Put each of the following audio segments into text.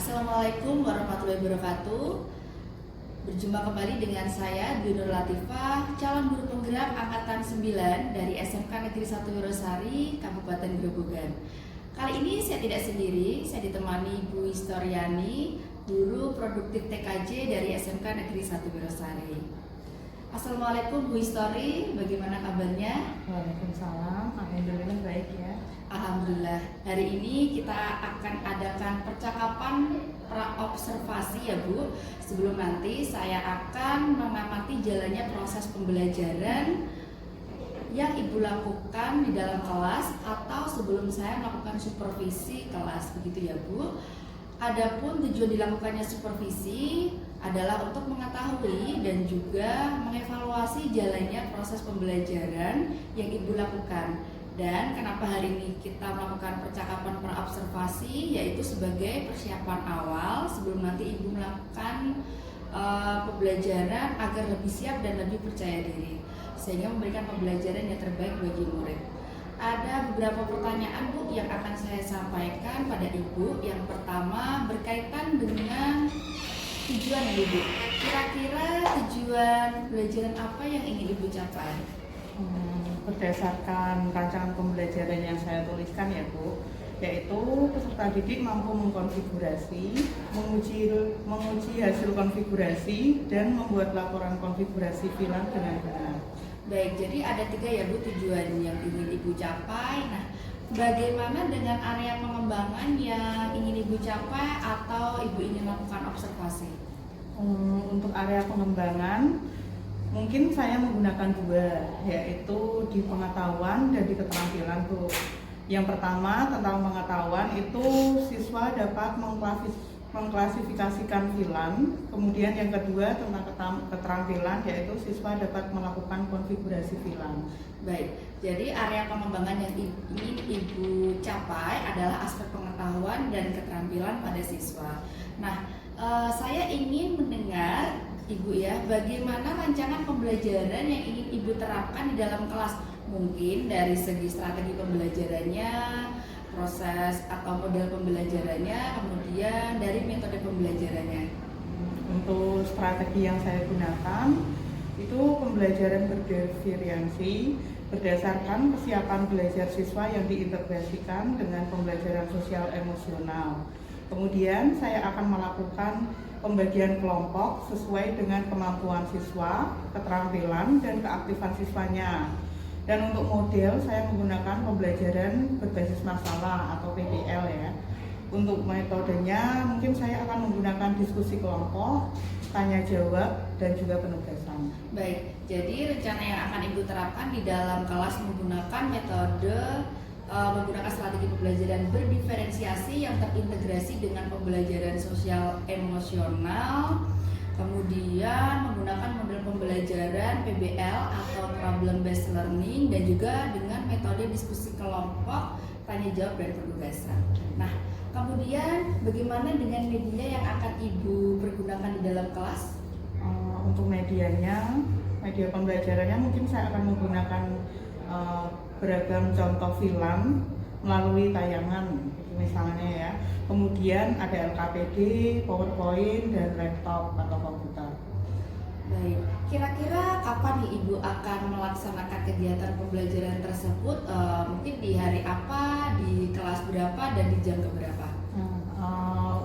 Assalamualaikum warahmatullahi wabarakatuh. Berjumpa kembali dengan saya Dwi Nur Latifah, calon guru penggerak angkatan 9 dari SMK Negeri 1 Wirosari, Kabupaten Grobogan. Kali ini saya tidak sendiri, saya ditemani Bu Historiani, guru produktif TKJ dari SMK Negeri 1 Wirosari. Assalamualaikum Bu Histori, bagaimana kabarnya? Waalaikumsalam, alhamdulillah baik ya. Alhamdulillah, hari ini kita akan adakan percakapan pra-observasi ya Bu. Sebelum nanti saya akan mengamati jalannya proses pembelajaran yang Ibu lakukan di dalam kelas atau sebelum saya melakukan supervisi kelas, begitu ya Bu. Adapun tujuan dilakukannya supervisi adalah untuk mengetahui dan juga mengevaluasi jalannya proses pembelajaran yang Ibu lakukan. Dan kenapa hari ini kita melakukan percakapan pra-observasi, yaitu sebagai persiapan awal sebelum nanti Ibu melakukan pembelajaran agar lebih siap dan lebih percaya diri, sehingga memberikan pembelajaran yang terbaik bagi murid. Ada beberapa pertanyaan Bu yang akan saya sampaikan pada Ibu. Yang pertama berkaitan dengan tujuan Ibu. Kira-kira tujuan pembelajaran apa yang ingin Ibu capai? Berdasarkan rancangan pembelajaran yang saya tuliskan ya Bu, yaitu peserta didik mampu mengkonfigurasi, menguji hasil konfigurasi, dan membuat laporan konfigurasi VLAN dengan benar. Baik, jadi ada 3 ya Bu tujuan yang ingin Ibu capai. Nah, bagaimana dengan area pengembangan yang ingin Ibu capai atau Ibu ingin lakukan observasi? Untuk area pengembangan, mungkin saya menggunakan 2, yaitu di pengetahuan dan di keterampilan Bu. Yang pertama tentang pengetahuan itu siswa dapat mengklasifikasikan VLAN. Kemudian yang kedua tentang keterampilan, yaitu siswa dapat melakukan konfigurasi VLAN. Baik, jadi area pengembangan yang ingin Ibu capai adalah aspek pengetahuan dan keterampilan pada siswa. Nah, saya ingin mendengar Ibu ya, bagaimana rancangan pembelajaran yang ingin Ibu terapkan di dalam kelas? Mungkin dari segi strategi pembelajarannya, proses atau model pembelajarannya, kemudian dari metode pembelajarannya. Untuk strategi yang saya gunakan, itu pembelajaran bervariasi berdasarkan kesiapan belajar siswa yang diintegrasikan dengan pembelajaran sosial emosional. Kemudian saya akan melakukan pembagian kelompok sesuai dengan kemampuan siswa, keterampilan, dan keaktifan siswanya. Dan untuk model saya menggunakan pembelajaran berbasis masalah atau PBL ya. Untuk metodenya mungkin saya akan menggunakan diskusi kelompok, tanya jawab, dan juga penugasan. Baik, jadi rencana yang akan Ibu terapkan di dalam kelas menggunakan metode menggunakan strategi pembelajaran berdiferensiasi yang terintegrasi dengan pembelajaran sosial emosional, kemudian menggunakan model pembelajaran PBL atau problem based learning, dan juga dengan metode diskusi kelompok, tanya jawab, dan penugasan. Nah, kemudian bagaimana dengan media yang akan Ibu pergunakan di dalam kelas? Untuk medianya, media pembelajarannya mungkin saya akan menggunakan beragam contoh VLAN melalui tayangan misalnya ya. Kemudian ada LKPD, PowerPoint, dan laptop atau komputer. Baik, kira-kira kapan nih Ibu akan melaksanakan kegiatan pembelajaran tersebut? Mungkin di hari apa, di kelas berapa, dan di jam berapa?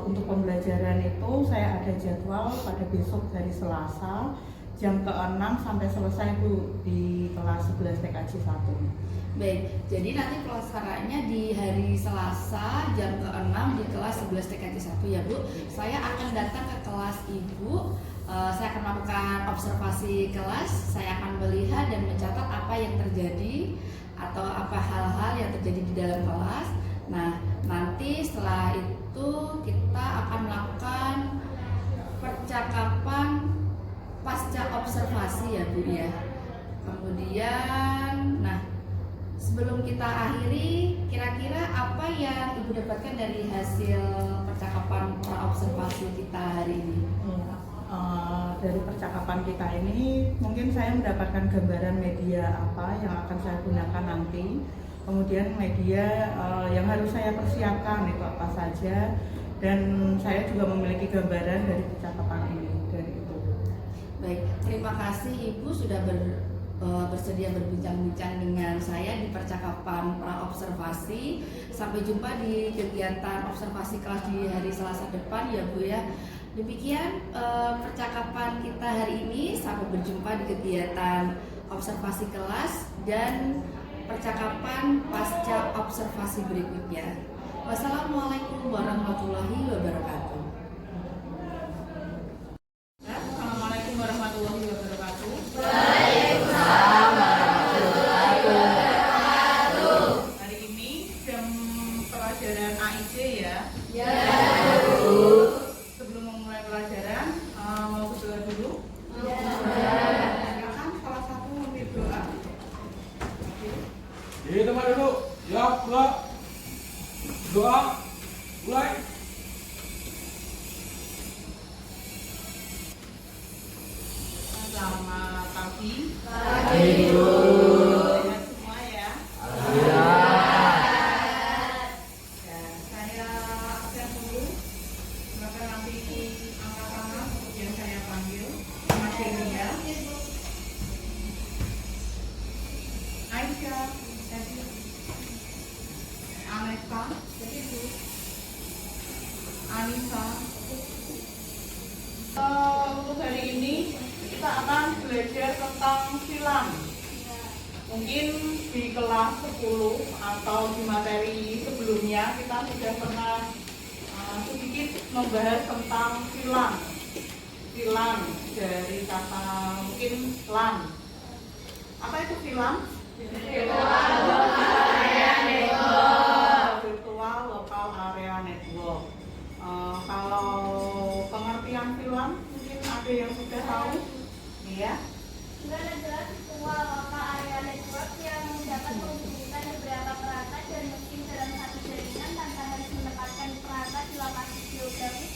Untuk pembelajaran itu saya ada jadwal pada besok dari Selasa jam ke-6 sampai selesai Bu di kelas 11 TKJ 1. Baik, jadi nanti pelaksanaannya di hari Selasa jam ke-6 di kelas 11 TKJ 1 ya Bu. Saya akan datang ke kelas Ibu, saya akan melakukan observasi kelas, saya akan melihat dan mencatat apa yang terjadi atau apa hal-hal yang terjadi di dalam kelas. Nah, nanti setelah itu kita akan melakukan percakapan pasca observasi ya Bu ya. Kemudian, nah sebelum kita akhiri, kira-kira apa yang Ibu dapatkan dari hasil percakapan pra-observasi kita hari ini? Dari percakapan kita ini mungkin saya mendapatkan gambaran media apa yang akan saya gunakan nanti. Kemudian media yang harus saya persiapkan itu apa saja. dan saya juga memiliki gambaran dari percakapan ini dari itu. Baik, terima kasih Ibu sudah bersedia berbincang-bincang dengan saya di percakapan praobservasi. Sampai jumpa di kegiatan observasi kelas di hari Selasa depan ya Bu ya. Demikian percakapan kita hari ini. Sampai berjumpa di kegiatan observasi kelas dan percakapan pasca observasi berikutnya. Wassalamualaikum warahmatullahi wabarakatuh. Assalamualaikum warahmatullahi wabarakatuh. Hari ini jam pelajaran AIC ya. Sebelum memulai pelajaran, mau berdoa dulu. Silakan salah satu memberi doa. Teman dulu, ya, doa, mulai. Selamat pagi. Ibu. Sehat semua ya. Ya, saya absen dulu. Maka nanti angkat tangan kemudian saya panggil Mas Delia, Aisyah, Aneka, Anissa. Untuk hari ini kita akan belajar tentang film. Mungkin di kelas 10 atau di materi sebelumnya kita sudah pernah sedikit membahas tentang film. Film dari kata mungkin lan. Apa itu film? Virtual Local Area Network. Kalau pengertian film mungkin ada yang sudah tahu, ya? Film adalah virtual local area network yang dapat menghubungkan beberapa perangkat dan mesin dalam satu jaringan tanpa harus menempatkan perangkat di lokasi geografis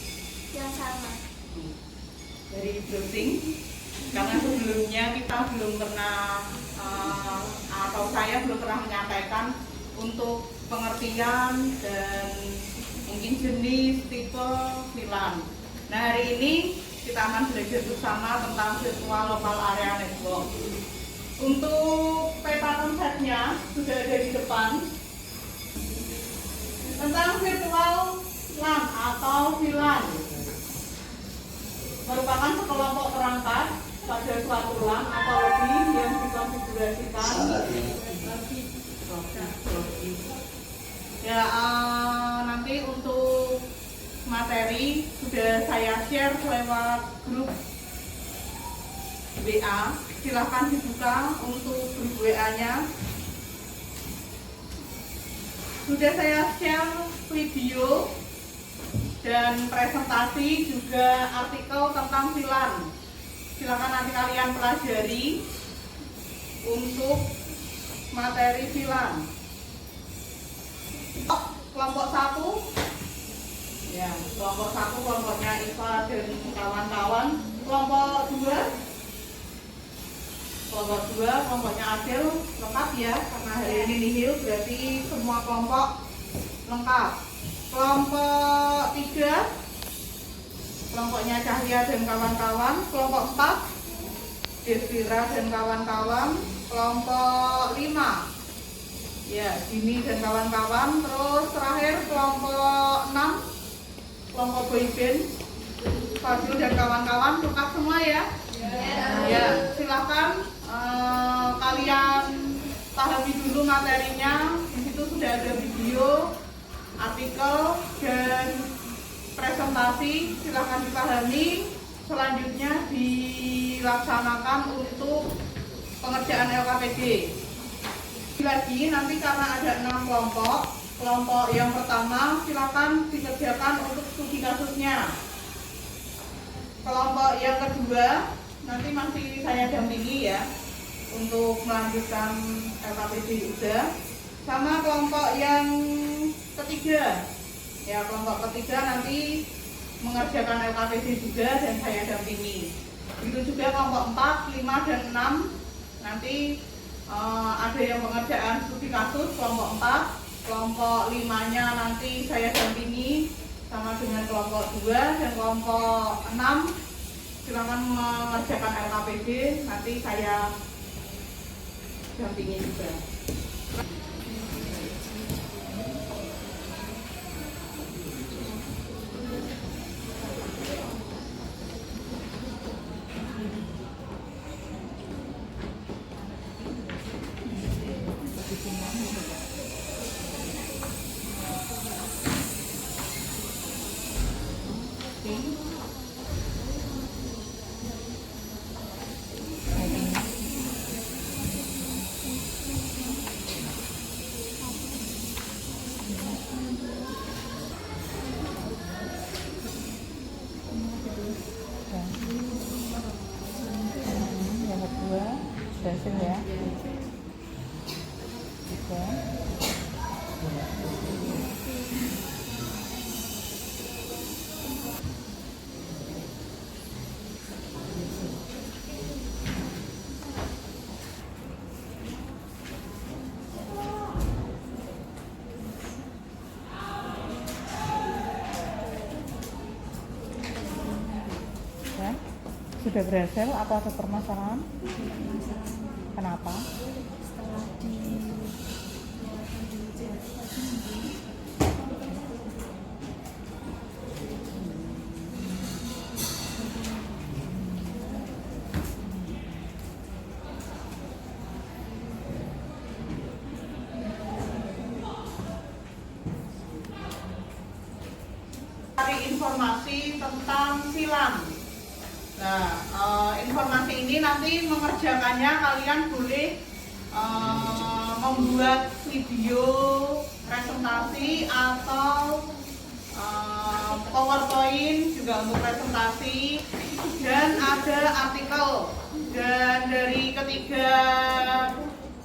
yang sama. Dari browsing, karena sebelumnya kita belum pernah atau saya belum pernah menyampaikan untuk pengertian dan mungkin jenis tipe film. Nah, hari ini kita akan belajar bersama tentang virtual local area network. Untuk peta konsepnya sudah ada di depan. Tentang virtual LAN atau VLAN merupakan sekelompok perangkat pada suatu LAN atau lebih yang dikonfigurasikan. Ya, nanti untuk materi sudah saya share lewat grup WA. Silahkan dibuka untuk grup WA-nya. Sudah saya share video dan presentasi juga artikel tentang VLAN. Silahkan nanti kalian pelajari untuk materi VLAN. Kelompok 1, ya, kelompok 1 kelompoknya Iva dan kawan-kawan. Kelompok 2 kelompoknya Adel, lengkap ya, karena hari ini nihil berarti semua kelompok lengkap. Kelompok 3 kelompoknya Cahya dan kawan-kawan. Kelompok 4 Desvira dan kawan-kawan. Kelompok 5 ya, Dini dan kawan-kawan. Terus terakhir kelompok 6 kelompok boyband Fadil dan kawan-kawan. Lengkap semua ya? Ya, silakan kalian pahami dulu materinya. Di situ sudah ada video, artikel dan presentasi. Silakan dipahami. Selanjutnya dilaksanakan untuk pengerjaan LKPD. Lagi nanti karena ada 6 kelompok. Kelompok yang pertama silakan dikerjakan untuk studi kasusnya. Kelompok yang kedua nanti masih saya dampingi ya untuk melanjutkan LKPD udah. Sama kelompok yang ketiga, ya kelompok ketiga nanti mengerjakan LKPD juga dan saya dampingi. Begitu juga kelompok 4, 5 dan 6 nanti ada yang pengerjaan studi kasus kelompok 4, kelompok 5-nya nanti saya dampingi sama dengan kelompok 2 dan kelompok 6 silakan mengerjakan LKPD, nanti saya dampingi juga. Yang kedua berhasil ya. Tiga. Ya. Sudah berhasil atau ada permasalahan? Kenapa? Cari informasi tentang silang. Nah, informasi ini nanti mengerjakannya kalian boleh membuat video presentasi atau PowerPoint juga untuk presentasi, dan ada artikel. Dan dari ketiga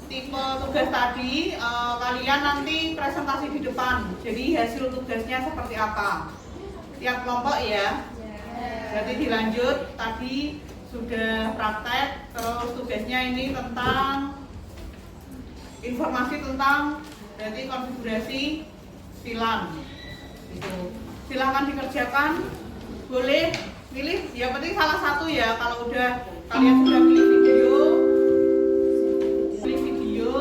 tipe tugas tadi kalian nanti presentasi di depan. Jadi hasil tugasnya seperti apa? Tiap kelompok ya. Berarti dilanjut, tadi sudah praktek, terus tugasnya ini tentang informasi tentang berarti konfigurasi silang. Itu silahkan dikerjakan, boleh pilih, ya penting salah satu ya. Kalau udah kalian sudah pilih video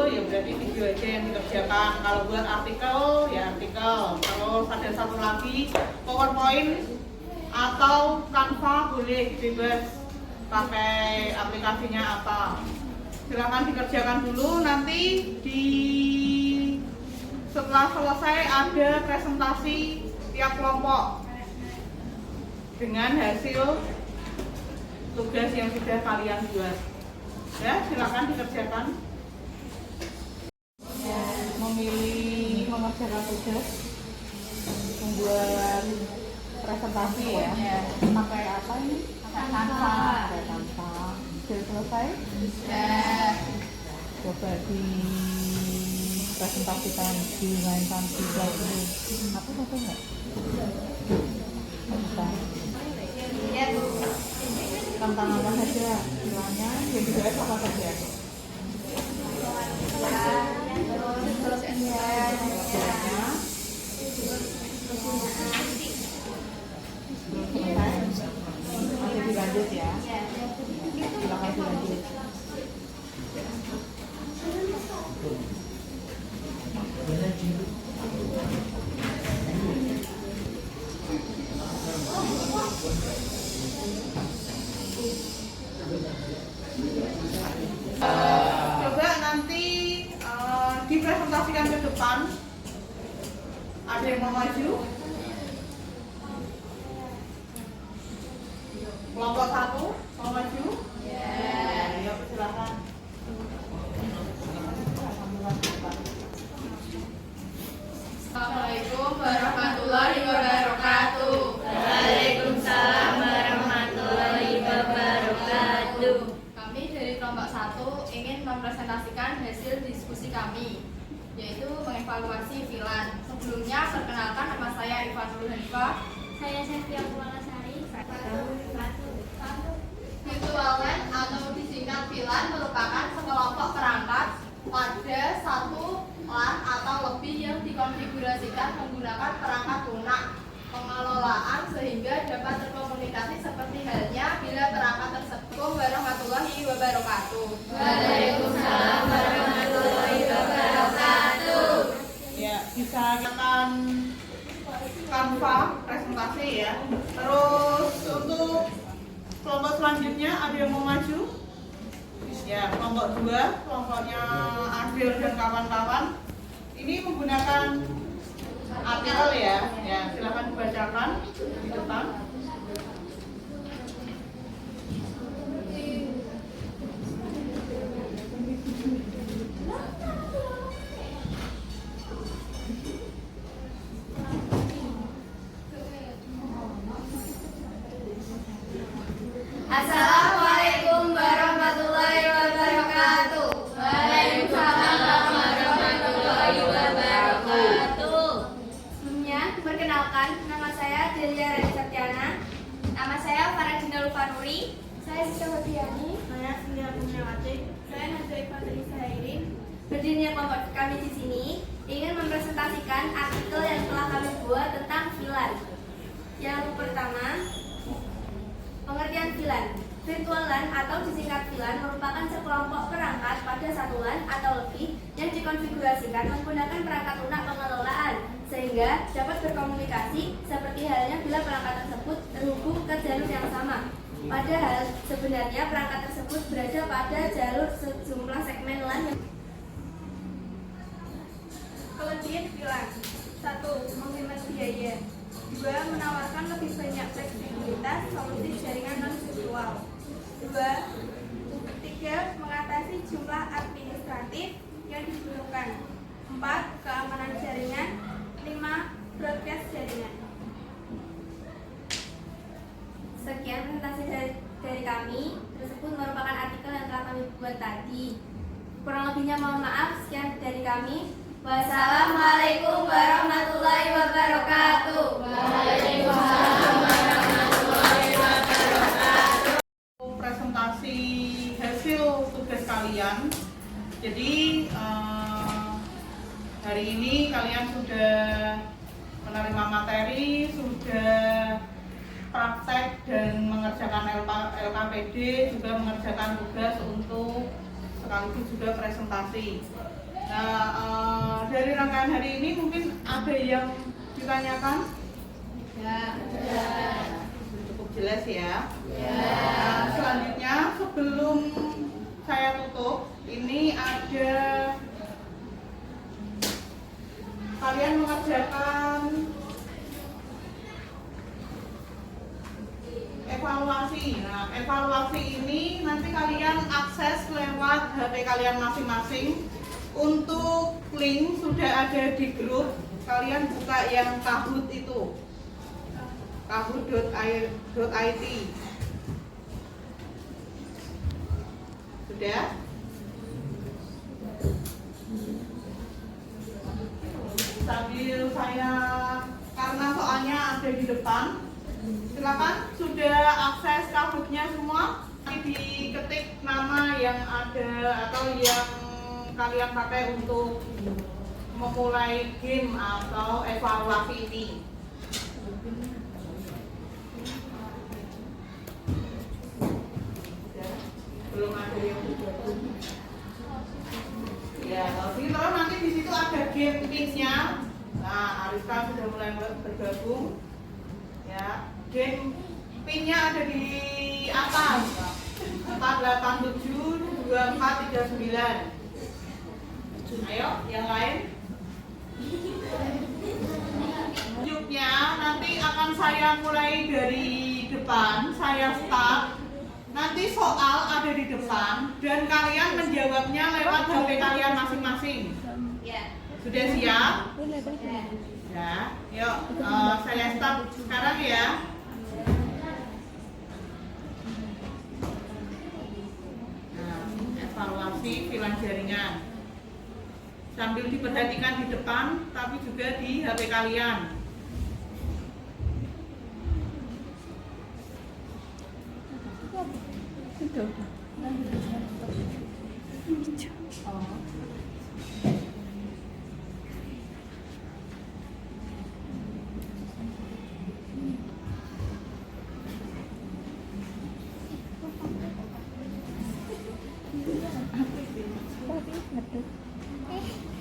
ya berarti video aja yang dikerjakan. Kalau buat artikel ya artikel. Terus ada satu lagi PowerPoint atau Canva boleh bebas pakai aplikasinya apa. Silakan dikerjakan dulu, nanti setelah selesai ada presentasi tiap kelompok dengan hasil tugas yang sudah kalian buat. Ya, silakan dikerjakan. Memilih mengerjakan tugas, membuat presentasi ya. Pakai apa ini? Canva. Pakai Canva. Sudah selesai? Sudah. Coba di presentasikan, dimainkan di slide dulu. Aku satu enggak? Bisa. Tentang apa saja? Silangnya yang dibahas apa saja? Masih dilanjut ya. Silakan dilanjut. Coba nanti dipresentasikan ke depan. Ada yang mau maju? Kelompok 1 mau maju? Ya, silakan. Assalamualaikum warahmatullahi wabarakatuh. Waalaikumsalam warahmatullahi wabarakatuh. Kami dari kelompok 1 ingin mempresentasikan hasil diskusi kami, yaitu mengevaluasi Filan. Sebelumnya, perkenalkan, nama saya Ivanul Hanifah. Saya Sefia Pulanasari. Virtual atau disingkat Filan merupakan sekelompok perangkat pada satu LAN atau lebih yang dikonfigurasikan menggunakan perangkat lunak. Pengelola kuantitatif seperti halnya bila perangkat tersebut warahmatullahi wabarakatuh. Waalaikumsalam warahmatullahi wabarakatuh. Ya, bisa akan Canva presentasi ya. Terus untuk kelompok selanjutnya ada yang mau maju? Ya, kelompok 2, kelompoknya Adil dan kawan-kawan. Ini menggunakan artikel ya. Ya, silakan dibacakan di depan. Assalamualaikum warahmatullahi wabarakatuh. Waalaikumsalam warahmatullahi wabarakatuh. Sebelumnya, perkenalkan, nama saya Delia Rani. Nama saya Faradina Lufanuri. Saya Sita Wadiani. Saya Sindia Punyawati. Saya Najwa Fadli Sairin. Berdirinya kelompok kami di sini ingin mempresentasikan artikel yang telah kami buat tentang filan. Yang pertama, pengertian VLAN. Virtual LAN atau disingkat VLAN merupakan sekelompok perangkat pada satu LAN atau lebih yang dikonfigurasikan menggunakan perangkat lunak pengelolaan sehingga dapat berkomunikasi seperti halnya bila perangkat tersebut terhubung ke jalur yang sama. Padahal sebenarnya perangkat tersebut berada pada jalur sejumlah segmen LAN yang kelebihan VLAN. 1. Menghemat biaya. 2. Menawarkan lebih banyak fleksibilitas solusi jaringan non-virtual. 3. Mengatasi jumlah administratif yang dibutuhkan. 4. Keamanan jaringan. 5. Broadcast jaringan. Sekian presentasi dari kami. Tersebut merupakan artikel yang telah kami buat tadi. Kurang lebihnya mohon maaf. Sekian dari kami. Wassalamualaikum warahmatullahi wabarakatuh. Waalaikumsalam warahmatullahi wabarakatuh. Presentasi hasil tugas kalian. Jadi hari ini kalian sudah menerima materi, sudah praktek dan mengerjakan LKPD, juga mengerjakan tugas untuk sekaligus juga presentasi. Nah, dari rangkaian hari ini mungkin ada yang ditanyakan? Ya. Cukup jelas ya. Nah, selanjutnya sebelum saya tutup, ini ada kalian mengerjakan evaluasi. Nah, evaluasi ini nanti kalian akses lewat HP kalian masing-masing. Untuk link sudah ada di grup. Kalian buka yang Kahoot itu, kahoot.it. Sudah? Sambil saya, karena soalnya ada di depan, silakan sudah akses Kahoot-nya semua. Nanti diketik nama yang ada atau yang kalian pakai untuk memulai game atau evaluasi ini. Belum ada yang bergabung. Ya, terus nanti di situ ada game pin-nya. Nah, Ariska sudah mulai bergabung. Ya, game pin-nya ada di atas. 487 2439. Ayo, yang lain. Selanjutnya nanti akan saya mulai dari depan, saya start. Nanti soal ada di depan dan kalian menjawabnya lewat HP kalian masing-masing. Sudah siap? Ya, yuk saya start sekarang ya. Nah, evaluasi VLAN jaringan. Sambil diperhatikan di depan, tapi juga di HP kalian.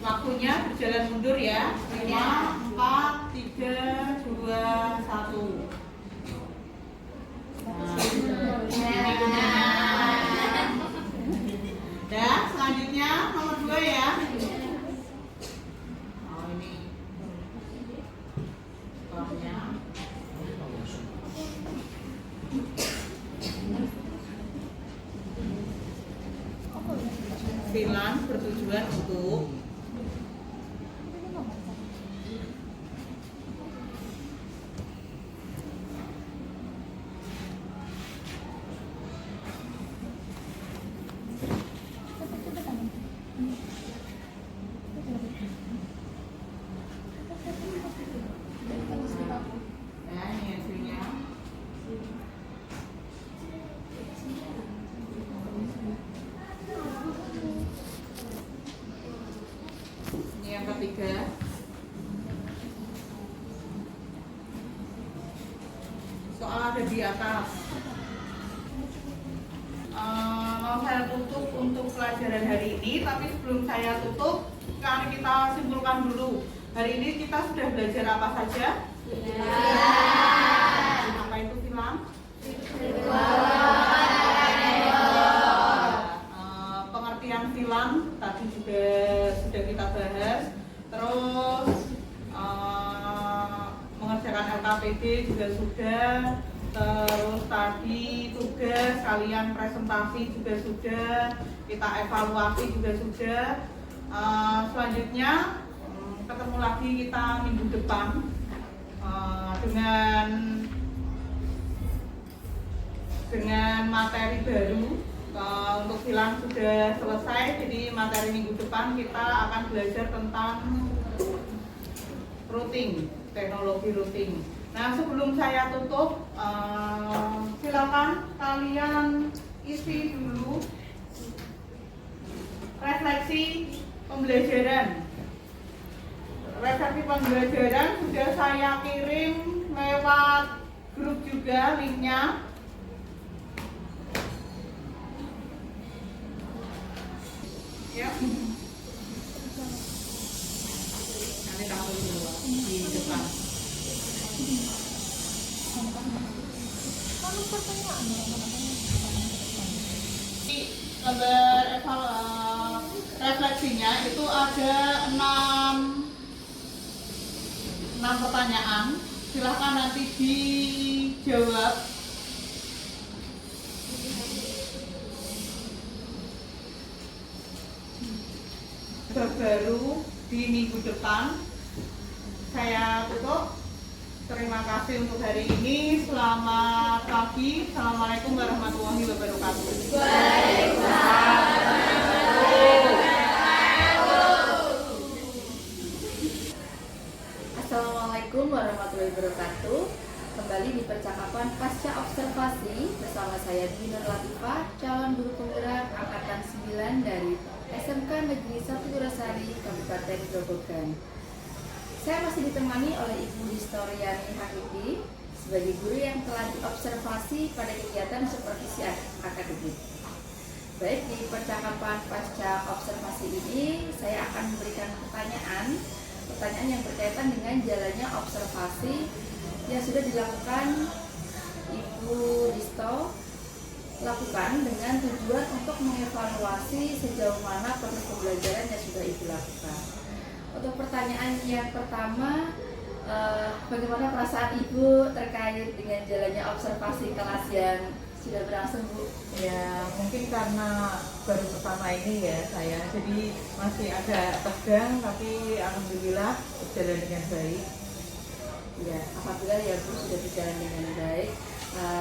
Waktunya berjalan mundur ya. 5, 4, 3, 2, 1. Nah, selanjutnya nomor 2 ya. Oh, ini. Setelahnya. Filan bertujuan untuk nah, ini hasilnya. Ini yang ketiga. Soal ada di atas. Mau saya tutup untuk pelajaran hari ini, tapi sebelum saya tutup, mari kita simpulkan dulu. Hari ini kita sudah belajar apa saja? Apa itu film? Pengertian film tadi juga sudah kita bahas. Terus mengerjakan LKPD juga sudah. Terus tadi tugas kalian presentasi juga sudah. Kita evaluasi juga sudah. Selanjutnya ketemu lagi kita minggu depan dengan materi baru. Untuk film sudah selesai, jadi materi minggu depan kita akan belajar tentang routing, teknologi routing. Nah, sebelum saya tutup, silakan kalian isi dulu refleksi pembelajaran. Refleksi pembelajaran sudah saya kirim lewat grup juga linknya. Ya. Nanti tampil dulu di depan. Gambar refleksinya itu ada 6 pertanyaan. Silahkan nanti dijawab. Baru di minggu depan. Saya tutup. Terima kasih untuk hari ini. Selamat pagi. Assalamualaikum warahmatullahi wabarakatuh. Assalamualaikum warahmatullahi wabarakatuh. Kembali di percakapan pasca observasi bersama saya Dina Latifah, calon guru penggerak angkatan 9 dari SMK Negeri 1 Gurasari, Kabupaten Grobogan. Saya masih ditemani oleh Ibu Historiani Hakiki sebagai guru yang telah diobservasi pada kegiatan supervisi akademik. Baik, di percakapan pasca observasi ini saya akan memberikan pertanyaan yang berkaitan dengan jalannya observasi yang sudah dilakukan Ibu Disto lakukan dengan tujuan untuk mengevaluasi sejauh mana proses pembelajaran yang sudah Ibu lakukan. Untuk pertanyaan yang pertama, bagaimana perasaan Ibu terkait dengan jalannya observasi kelas yang sudah berlangsung, Bu? Ya, mungkin karena baru pertama ini ya saya, jadi masih agak tegang, tapi alhamdulillah berjalan dengan baik. Ya, alhamdulillah ya Bu, sudah berjalan dengan baik.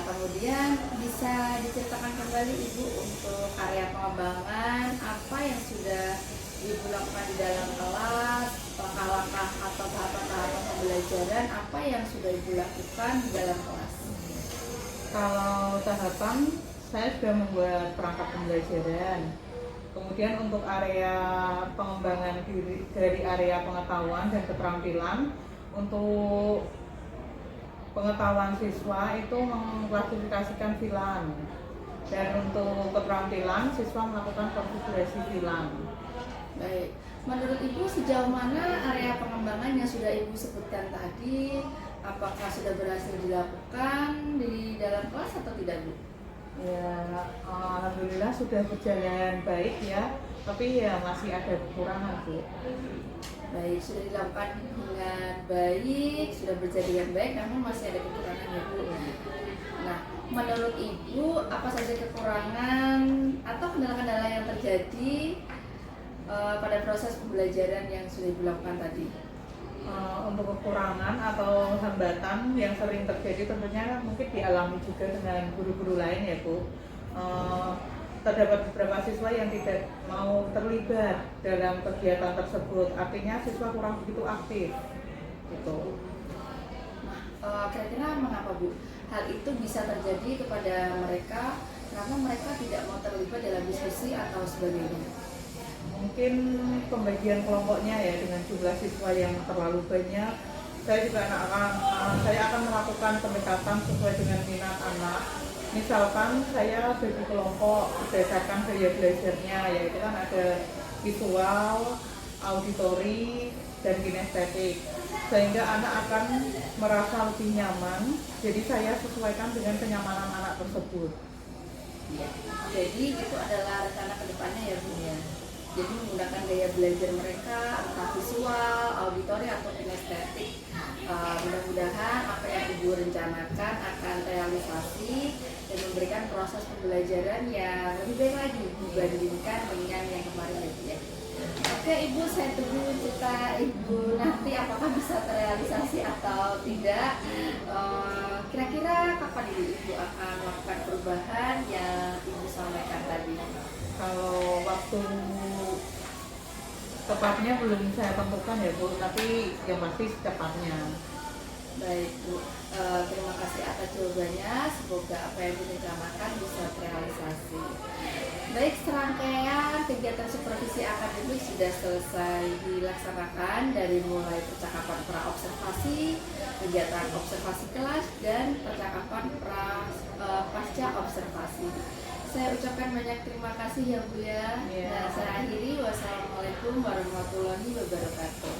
Kemudian bisa diceritakan kembali Ibu untuk area pengembangan apa yang sudah Ibu lakukan di dalam kelas, langkah-langkah atau tahapan-tahapan pembelajaran apa yang sudah Ibu lakukan di dalam kelas? Kalau tahapan, saya sudah membuat perangkat pembelajaran. Kemudian untuk area pengembangan dari area pengetahuan dan keterampilan, untuk pengetahuan siswa itu mengklasifikasikan filan. Dan untuk keterampilan, siswa melakukan konfigurasi filan. Baik, menurut Ibu sejauh mana area pengembangan yang sudah Ibu sebutkan tadi, apakah sudah berhasil dilakukan di dalam kelas atau tidak, Bu? Ya, alhamdulillah sudah berjalan baik ya, tapi ya masih ada kekurangan Bu. Baik, sudah dilakukan dengan baik, sudah berjalan dengan baik, namun masih ada kekurangan ya, Bu. Nah, menurut Ibu apa saja kekurangan atau kendala-kendala yang terjadi pada proses pembelajaran yang sudah dilakukan tadi? Untuk kekurangan atau hambatan yang sering terjadi tentunya mungkin dialami juga dengan guru-guru lain ya Bu. Terdapat beberapa siswa yang tidak mau terlibat dalam kegiatan tersebut, artinya siswa kurang begitu aktif gitu. Kira-kira mengapa, Bu? Hal itu bisa terjadi kepada mereka karena mereka tidak mau terlibat dalam diskusi atau sebagainya. Mungkin pembagian kelompoknya ya, dengan jumlah siswa yang terlalu banyak. Saya juga saya akan melakukan pendekatan sesuai dengan minat anak. Misalkan saya bagi kelompok berdasarkan gaya belajarnya, yaitu kan ada visual, auditori, dan kinestetik, sehingga anak akan merasa lebih nyaman. Jadi saya sesuaikan dengan kenyamanan anak tersebut. Jadi itu adalah rencana kedepannya ya, Bu ya. Jadi menggunakan gaya belajar mereka entah visual, auditori atau kinestetik. Mudah-mudahan apa yang Ibu rencanakan akan realisasi dan memberikan proses pembelajaran yang lebih baik lagi dibandingkan dengan yang kemarin ya. Oke Ibu, saya tunggu cerita Ibu nanti apakah bisa terrealisasi atau tidak. Kira-kira kapan Ibu akan melakukan perubahan yang Ibu sampaikan tadi? Kalau waktu tepatnya belum saya tentukan ya Bu, tapi yang pasti secepatnya. Baik Bu, terima kasih atas jawabannya. Semoga apa yang direncanakan bisa terrealisasi. Baik, serangkaian kegiatan supervisi akademik sudah selesai dilaksanakan dari mulai percakapan pra-observasi, kegiatan observasi kelas, dan percakapan pasca observasi. Saya ucapkan banyak terima kasih ya Bu ya. Iya. Dan saya akhiri, wassalamualaikum warahmatullahi wabarakatuh.